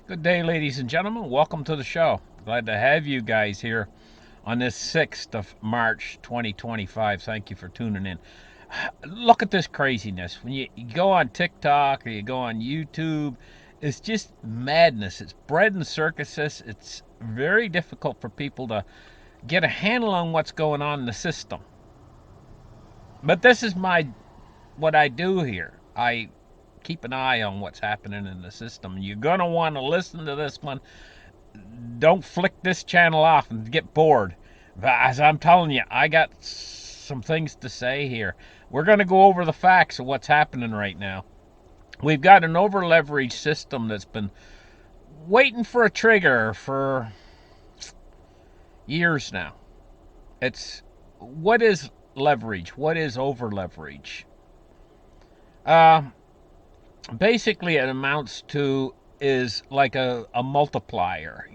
Good day, ladies and gentlemen. Welcome to the show. Glad to have you guys here on this 6th of March 2025. Thank you for tuning in. Look at this craziness. When you go on TikTok or you go on YouTube, it's just madness. It's bread and circuses. It's very difficult for people to get a handle on what's going on in the system. But this is what I do here. I keep an eye on what's happening in the system. You're going to want to listen to this one. Don't flick this channel off and get bored. As I'm telling you, I got some things to say here. We're going to go over the facts of what's happening right now. We've got an over leveraged system that's been waiting for a trigger for years now. What is leverage? What is over leverage? Uh, Basically, it amounts to is like a multiplier.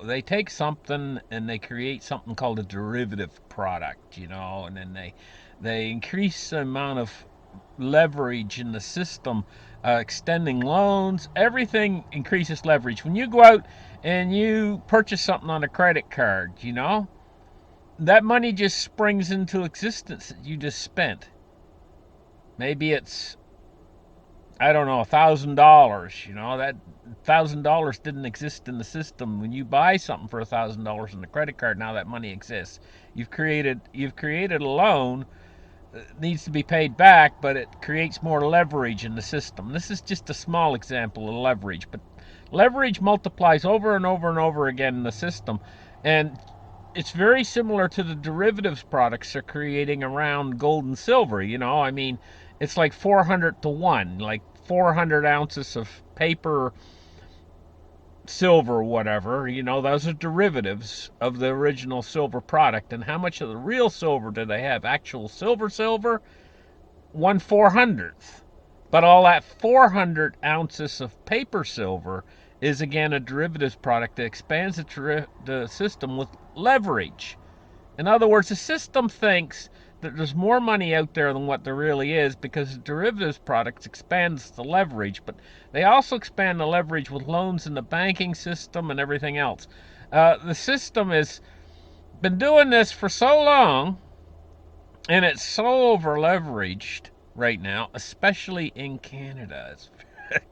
They take something and they create something called a derivative product, and then they increase the amount of leverage in the system, extending loans. Everything increases leverage. When you go out and you purchase something on a credit card, that money just springs into existence that you just spent. Maybe it's, I don't know, $1,000. That $1,000 didn't exist in the system. When you buy something for $1,000 in the credit card, now that money exists. You've created a loan that needs to be paid back, but it creates more leverage in the system. This is just a small example of leverage, but leverage multiplies over and over and over again in the system, and it's very similar to the derivatives products they're creating around gold and silver. It's like 400 to 1, like 400 ounces of paper, silver, whatever. Those are derivatives of the original silver product. And how much of the real silver do they have? Actual silver, 1/400th. But all that 400 ounces of paper silver is again a derivatives product that expands the system with leverage. In other words, the system thinks that there's more money out there than what there really is because the derivatives products expands the leverage, but they also expand the leverage with loans in the banking system and everything else. The system has been doing this for so long, and it's so over leveraged right now, especially in Canada.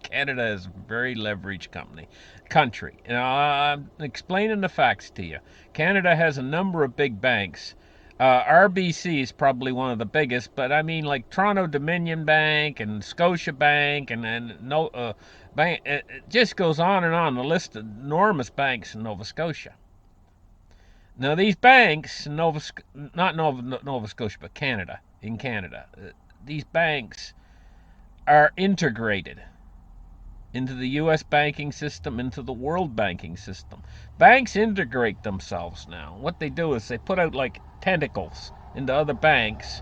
Canada is a very leveraged country. I'm explaining the facts to you. Canada has a number of big banks. RBC is probably one of the biggest, but I mean like Toronto Dominion Bank and Scotia Bank and no bank. It just goes on and on. The list of enormous banks in Nova Scotia. Now these banks, not Nova Scotia, but in Canada, these banks are integrated into the U.S. banking system, into the world banking system. Banks integrate themselves now. What they do is they put out like tentacles into other banks.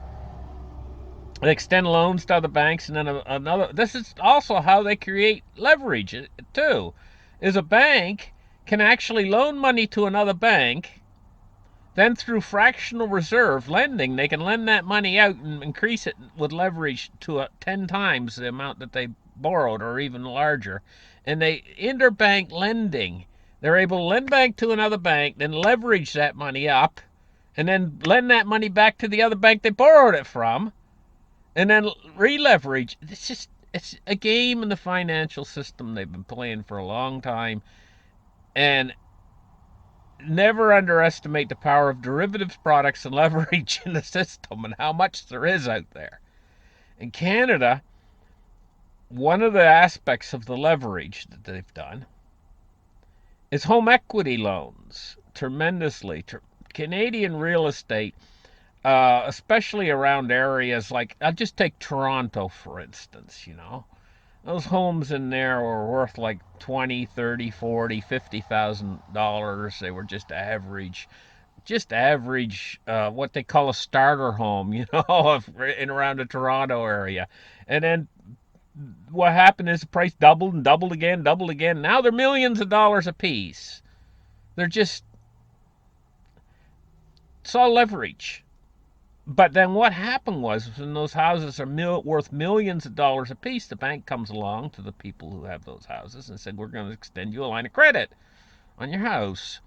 They extend loans to other banks, and then another. This is also how they create leverage too. Is a bank can actually loan money to another bank. Then through fractional reserve lending, they can lend that money out and increase it with leverage to 10 times the amount that they borrowed or even larger. And they interbank lending. They're able to lend back to another bank, then leverage that money up, and then lend that money back to the other bank they borrowed it from, and then re-leverage. It's a game in the financial system they've been playing for a long time. And never underestimate the power of derivatives products and leverage in the system and how much there is out there. In Canada, one of the aspects of the leverage that they've done is home equity loans. Tremendously. Canadian real estate, especially around areas like, I'll just take Toronto, for instance. Those homes in there were worth like 20, 30, 40, $50,000. They were just average, what they call a starter home, in around the Toronto area. And then what happened is the price doubled and doubled again, doubled again. Now they're millions of dollars a piece. They're just, it's all leverage. But then what happened was when those houses are worth millions of dollars apiece, the bank comes along to the people who have those houses and said, we're going to extend you a line of credit on your house.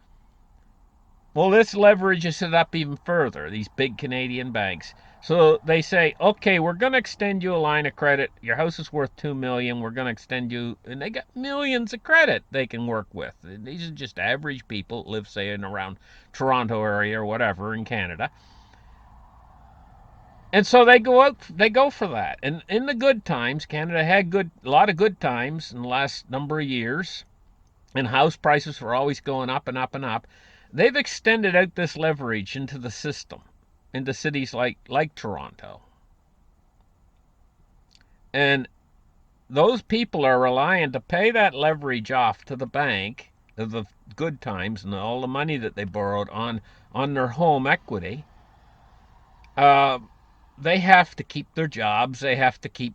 Well, this leverages it up even further, these big Canadian banks. So they say, okay, we're going to extend you a line of credit. Your house is worth $2 million. We're going to extend you, and they got millions of credit they can work with. These are just average people that live, say, in around Toronto area or whatever in Canada. And so they go for that. And in the good times, Canada had a lot of good times in the last number of years, and house prices were always going up and up and up. They've extended out this leverage into the system, into cities like Toronto. And those people are relying to pay that leverage off to the bank of the good times and all the money that they borrowed on their home equity. Uh, they have to keep their jobs. They have to keep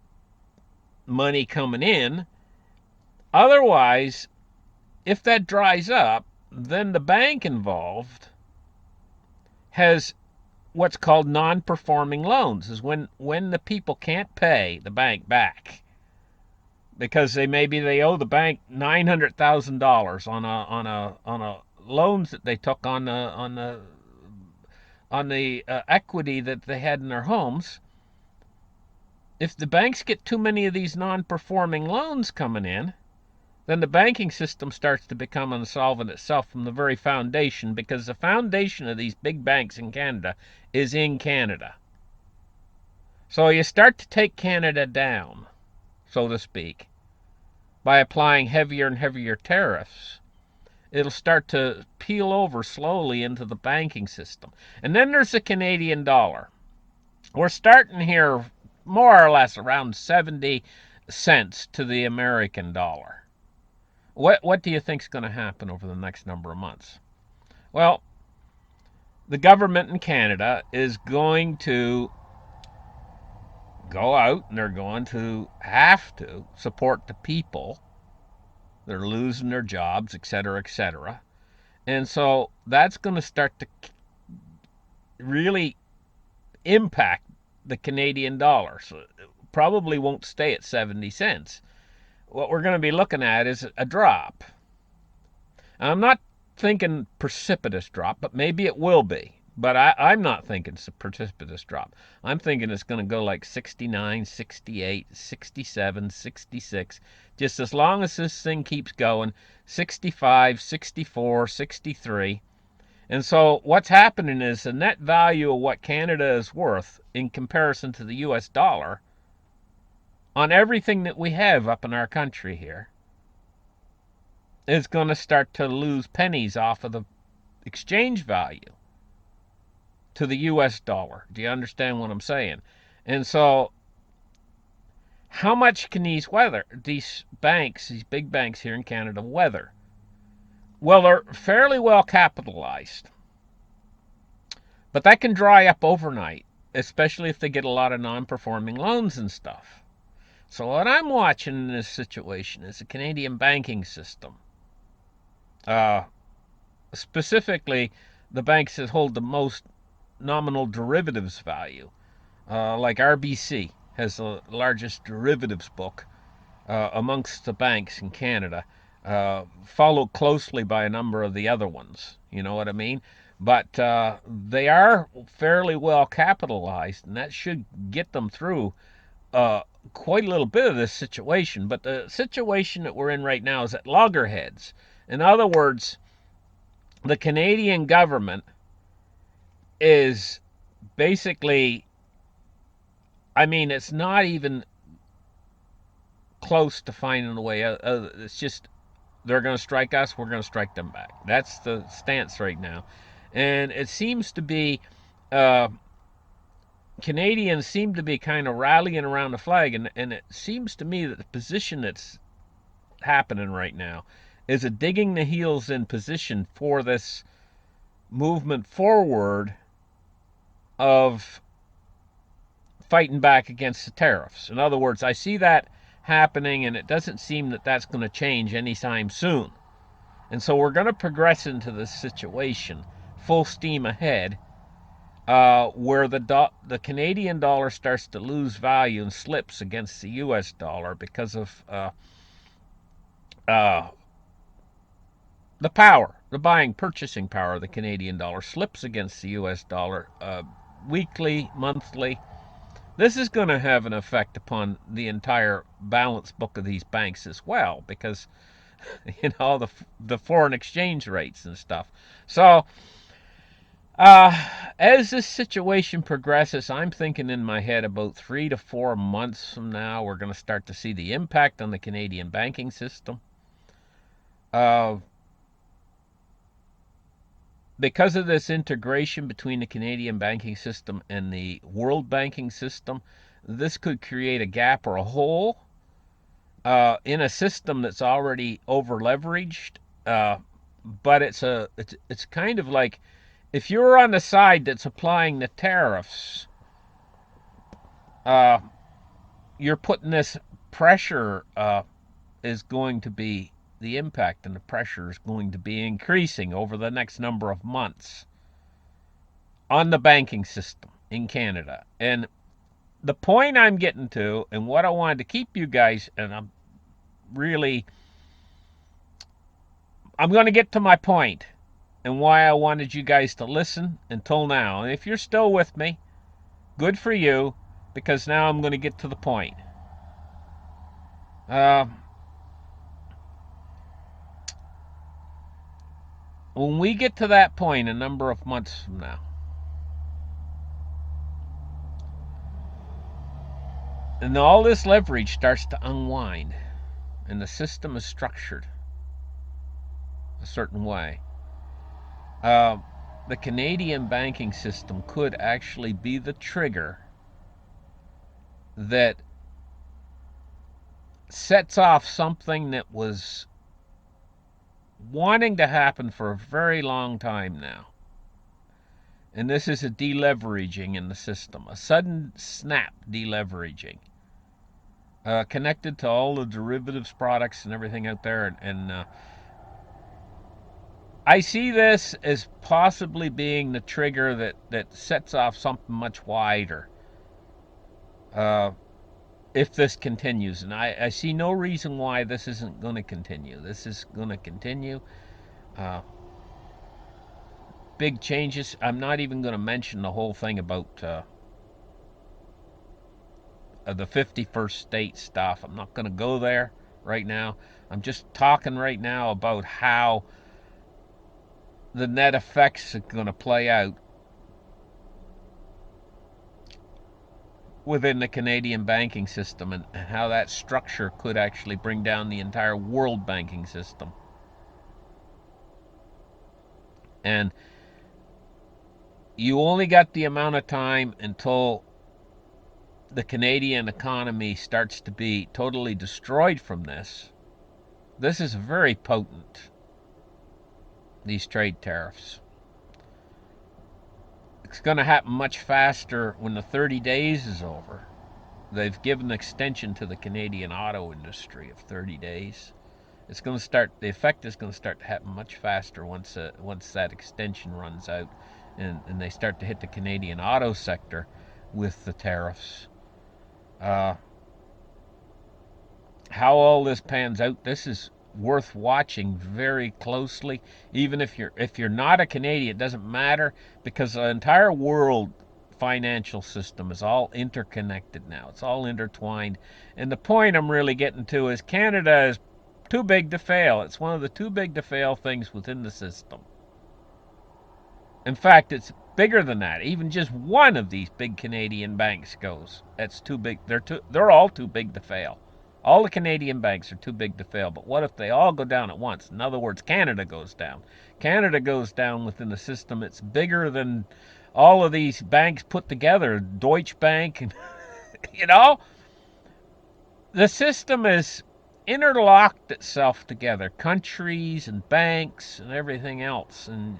money coming in. Otherwise, if that dries up, then the bank involved has what's called non-performing loans, is when the people can't pay the bank back because they owe the bank $900,000 on a loans that they took on the equity that they had in their homes. If the banks get too many of these non-performing loans coming in, then the banking system starts to become insolvent itself from the very foundation, because the foundation of these big banks in Canada is in Canada. So you start to take Canada down, so to speak, by applying heavier and heavier tariffs. It'll start to peel over slowly into the banking system. And then there's the Canadian dollar. We're starting here more or less around 70 cents to the American dollar. What do you think is going to happen over the next number of months? Well, the government in Canada is going to go out and they're going to have to support the people. They're losing their jobs, etc., etc. And so that's going to start to really impact the Canadian dollar. So it probably won't stay at 70 cents. What we're going to be looking at is a drop. I'm not thinking precipitous drop, but maybe it will be. But I'm not thinking it's a precipitous drop. I'm thinking it's going to go like 69, 68, 67, 66. Just as long as this thing keeps going, 65, 64, 63. And so what's happening is the net value of what Canada is worth in comparison to the US dollar on everything that we have up in our country here is going to start to lose pennies off of the exchange value to the US dollar. Do you understand what I'm saying? And so how much can these banks, these big banks here in Canada, weather? Well, they're fairly well capitalized. But that can dry up overnight, especially if they get a lot of non-performing loans and stuff. So what I'm watching in this situation is the Canadian banking system. Specifically, the banks that hold the most nominal derivatives value, like RBC has the largest derivatives book amongst the banks in Canada, followed closely by a number of the other ones. You know what I mean? But they are fairly well capitalized, and that should get them through quite a little bit of this situation. But the situation that we're in right now is at loggerheads. In other words, the Canadian government is basically, I mean, it's not even close to finding a way out. It's just they're going to strike us, we're going to strike them back. That's the stance right now. And it seems to be Canadians seem to be kind of rallying around the flag, and it seems to me that the position that's happening right now is a digging the heels in position for this movement forward of fighting back against the tariffs. In other words, I see that happening, and it doesn't seem that that's going to change anytime soon. And so we're going to progress into this situation full steam ahead. where the Canadian dollar starts to lose value and slips against the U.S. dollar because of uh, the purchasing power of the Canadian dollar slips against the U.S. dollar weekly, monthly. This is going to have an effect upon the entire balance book of these banks as well, because the foreign exchange rates and stuff. So as this situation progresses, I'm thinking in my head about 3 to 4 months from now, we're going to start to see the impact on the Canadian banking system. Because of this integration between the Canadian banking system and the world banking system, this could create a gap or a hole in a system that's already over leveraged. But it's kind of like if you're on the side that's applying the tariffs, uh, you're putting this pressure is going to be the impact, and the pressure is going to be increasing over the next number of months on the banking system in Canada. And the point I'm getting to, and what I wanted to keep you guys, and I'm going to get to my point and why I wanted you guys to listen until now. And if you're still with me, good for you, because now I'm going to get to the point. When we get to that point a number of months from now, and all this leverage starts to unwind, and the system is structured a certain way, the Canadian banking system could actually be the trigger that sets off something that was wanting to happen for a very long time now. And this is a deleveraging in the system, a sudden snap deleveraging, connected to all the derivatives products and everything out there. And I see this as possibly being the trigger that sets off something much wider if this continues. And I see no reason why this isn't going to continue. This is going to continue. Big changes. I'm not even going to mention the whole thing about the 51st state stuff. I'm not going to go there right now. I'm just talking right now about how the net effects are going to play out within the Canadian banking system, and how that structure could actually bring down the entire world banking system. And you only got the amount of time until the Canadian economy starts to be totally destroyed from this. This is very potent, these trade tariffs. It's going to happen much faster when the 30 days is over. They've given an extension to the Canadian auto industry of 30 days. It's going to start. The effect is going to start to happen much faster once that extension runs out, and they start to hit the Canadian auto sector with the tariffs. How all this pans out, this is worth watching very closely. Even if you're not a Canadian, it doesn't matter, because the entire world financial system is all interconnected now. It's all intertwined. And the point I'm really getting to is Canada is too big to fail. It's one of the too big to fail things within the system. In fact, it's bigger than that. Even just one of these big Canadian banks goes, that's too big. They're all too big to fail. All the Canadian banks are too big to fail. But what if they all go down at once? In other words, Canada goes down. Canada goes down within the system. It's bigger than all of these banks put together. Deutsche Bank, and the system is interlocked itself together. Countries and banks and everything else. And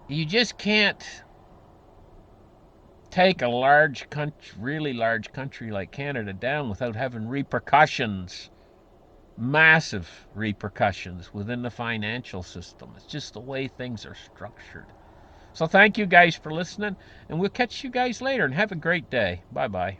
you just can't take a large country, really large country like Canada down without having repercussions, massive repercussions within the financial system. It's just the way things are structured. So thank you guys for listening, and we'll catch you guys later, and have a great day. Bye-bye.